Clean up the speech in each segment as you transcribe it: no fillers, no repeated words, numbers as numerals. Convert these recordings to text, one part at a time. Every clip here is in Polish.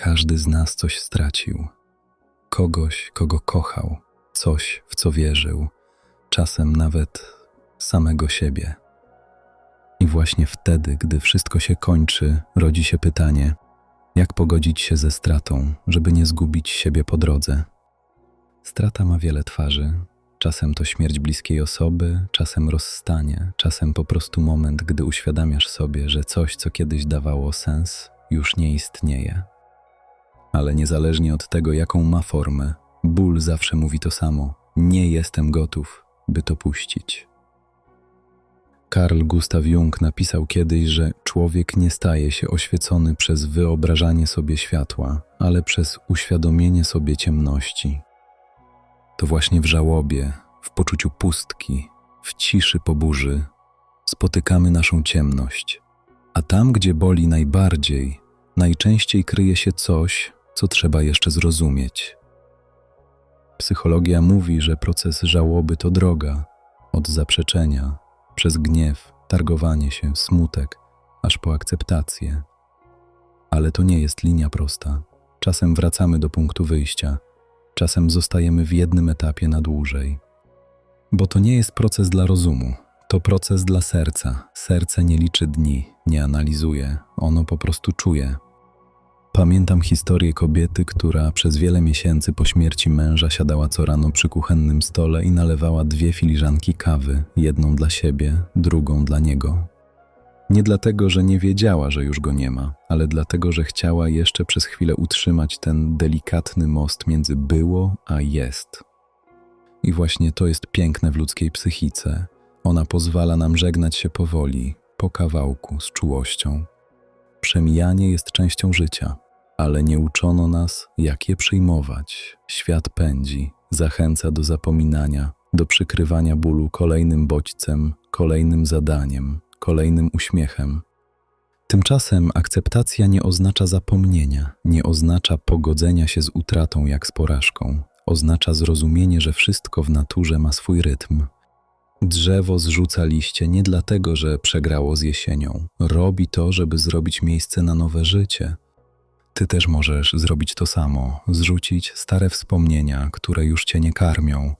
Każdy z nas coś stracił. Kogoś, kogo kochał, coś, w co wierzył, czasem nawet samego siebie. I właśnie wtedy, gdy wszystko się kończy, rodzi się pytanie, jak pogodzić się ze stratą, żeby nie zgubić siebie po drodze. Strata ma wiele twarzy. Czasem to śmierć bliskiej osoby, czasem rozstanie, czasem po prostu moment, gdy uświadamiasz sobie, że coś, co kiedyś dawało sens, już nie istnieje. Ale niezależnie od tego, jaką ma formę, ból zawsze mówi to samo. Nie jestem gotów, by to puścić. Carl Gustav Jung napisał kiedyś, że człowiek nie staje się oświecony przez wyobrażanie sobie światła, ale przez uświadomienie sobie ciemności. To właśnie w żałobie, w poczuciu pustki, w ciszy po burzy spotykamy naszą ciemność. A tam, gdzie boli najbardziej, najczęściej kryje się coś, co trzeba jeszcze zrozumieć. Psychologia mówi, że proces żałoby to droga od zaprzeczenia, przez gniew, targowanie się, smutek, aż po akceptację. Ale to nie jest linia prosta. Czasem wracamy do punktu wyjścia, czasem zostajemy w jednym etapie na dłużej. Bo to nie jest proces dla rozumu, to proces dla serca. Serce nie liczy dni, nie analizuje, ono po prostu czuje. Pamiętam historię kobiety, która przez wiele miesięcy po śmierci męża siadała co rano przy kuchennym stole i nalewała 2 filiżanki kawy, jedną dla siebie, drugą dla niego. Nie dlatego, że nie wiedziała, że już go nie ma, ale dlatego, że chciała jeszcze przez chwilę utrzymać ten delikatny most między było a jest. I właśnie to jest piękne w ludzkiej psychice. Ona pozwala nam żegnać się powoli, po kawałku, z czułością. Przemijanie jest częścią życia, ale nie uczono nas, jak je przyjmować. Świat pędzi, zachęca do zapominania, do przykrywania bólu kolejnym bodźcem, kolejnym zadaniem, kolejnym uśmiechem. Tymczasem akceptacja nie oznacza zapomnienia, nie oznacza pogodzenia się z utratą jak z porażką. Oznacza zrozumienie, że wszystko w naturze ma swój rytm. Drzewo zrzuca liście nie dlatego, że przegrało z jesienią. Robi to, żeby zrobić miejsce na nowe życie. Ty też możesz zrobić to samo. Zrzucić stare wspomnienia, które już cię nie karmią.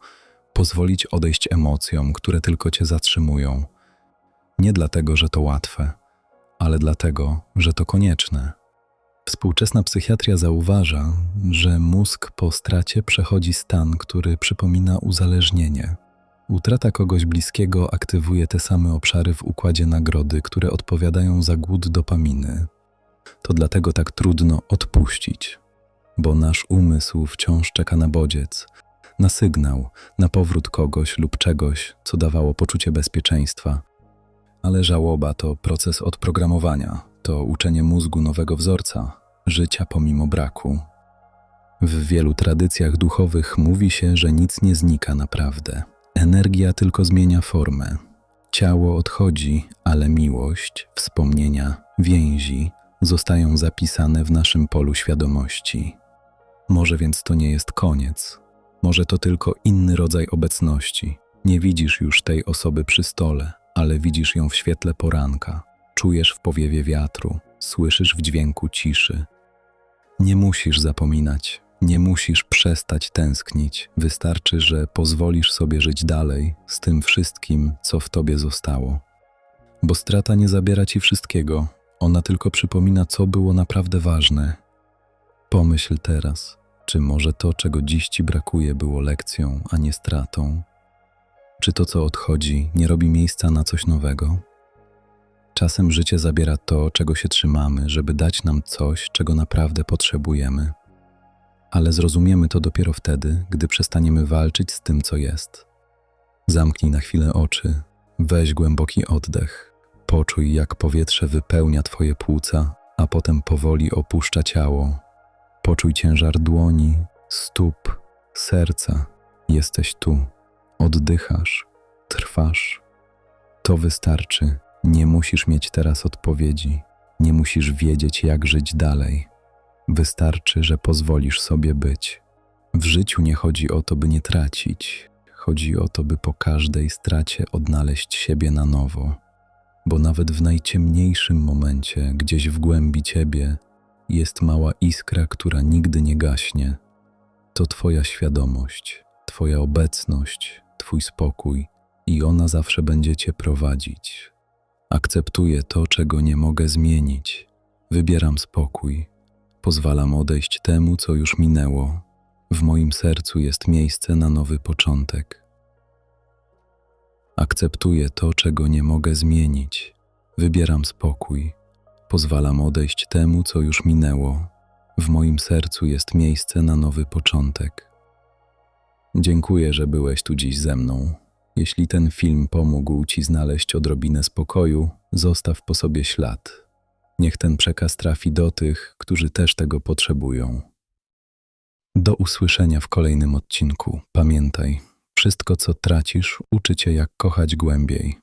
Pozwolić odejść emocjom, które tylko cię zatrzymują. Nie dlatego, że to łatwe, ale dlatego, że to konieczne. Współczesna psychiatria zauważa, że mózg po stracie przechodzi stan, który przypomina uzależnienie. Utrata kogoś bliskiego aktywuje te same obszary w układzie nagrody, które odpowiadają za głód dopaminy. To dlatego tak trudno odpuścić, bo nasz umysł wciąż czeka na bodziec, na sygnał, na powrót kogoś lub czegoś, co dawało poczucie bezpieczeństwa. Ale żałoba to proces odprogramowania, to uczenie mózgu nowego wzorca, życia pomimo braku. W wielu tradycjach duchowych mówi się, że nic nie znika naprawdę. Energia tylko zmienia formę. Ciało odchodzi, ale miłość, wspomnienia, więzi zostają zapisane w naszym polu świadomości. Może więc to nie jest koniec. Może to tylko inny rodzaj obecności. Nie widzisz już tej osoby przy stole, ale widzisz ją w świetle poranka. Czujesz w powiewie wiatru, słyszysz w dźwięku ciszy. Nie musisz zapominać. Nie musisz przestać tęsknić, wystarczy, że pozwolisz sobie żyć dalej z tym wszystkim, co w tobie zostało. Bo strata nie zabiera ci wszystkiego, ona tylko przypomina, co było naprawdę ważne. Pomyśl teraz, czy może to, czego dziś ci brakuje, było lekcją, a nie stratą? Czy to, co odchodzi, nie robi miejsca na coś nowego? Czasem życie zabiera to, czego się trzymamy, żeby dać nam coś, czego naprawdę potrzebujemy. Ale zrozumiemy to dopiero wtedy, gdy przestaniemy walczyć z tym, co jest. Zamknij na chwilę oczy, weź głęboki oddech, poczuj, jak powietrze wypełnia twoje płuca, a potem powoli opuszcza ciało. Poczuj ciężar dłoni, stóp, serca. Jesteś tu, oddychasz, trwasz. To wystarczy, nie musisz mieć teraz odpowiedzi, nie musisz wiedzieć, jak żyć dalej. Wystarczy, że pozwolisz sobie być. W życiu nie chodzi o to, by nie tracić. Chodzi o to, by po każdej stracie odnaleźć siebie na nowo. Bo nawet w najciemniejszym momencie, gdzieś w głębi ciebie, jest mała iskra, która nigdy nie gaśnie. To Twoja świadomość, Twoja obecność, Twój spokój i ona zawsze będzie Cię prowadzić. Akceptuję to, czego nie mogę zmienić. Wybieram spokój. Pozwalam odejść temu, co już minęło. W moim sercu jest miejsce na nowy początek. Akceptuję to, czego nie mogę zmienić. Wybieram spokój. Pozwalam odejść temu, co już minęło. W moim sercu jest miejsce na nowy początek. Dziękuję, że byłeś tu dziś ze mną. Jeśli ten film pomógł Ci znaleźć odrobinę spokoju, zostaw po sobie ślad. Niech ten przekaz trafi do tych, którzy też tego potrzebują. Do usłyszenia w kolejnym odcinku. Pamiętaj, wszystko co tracisz uczy Cię jak kochać głębiej.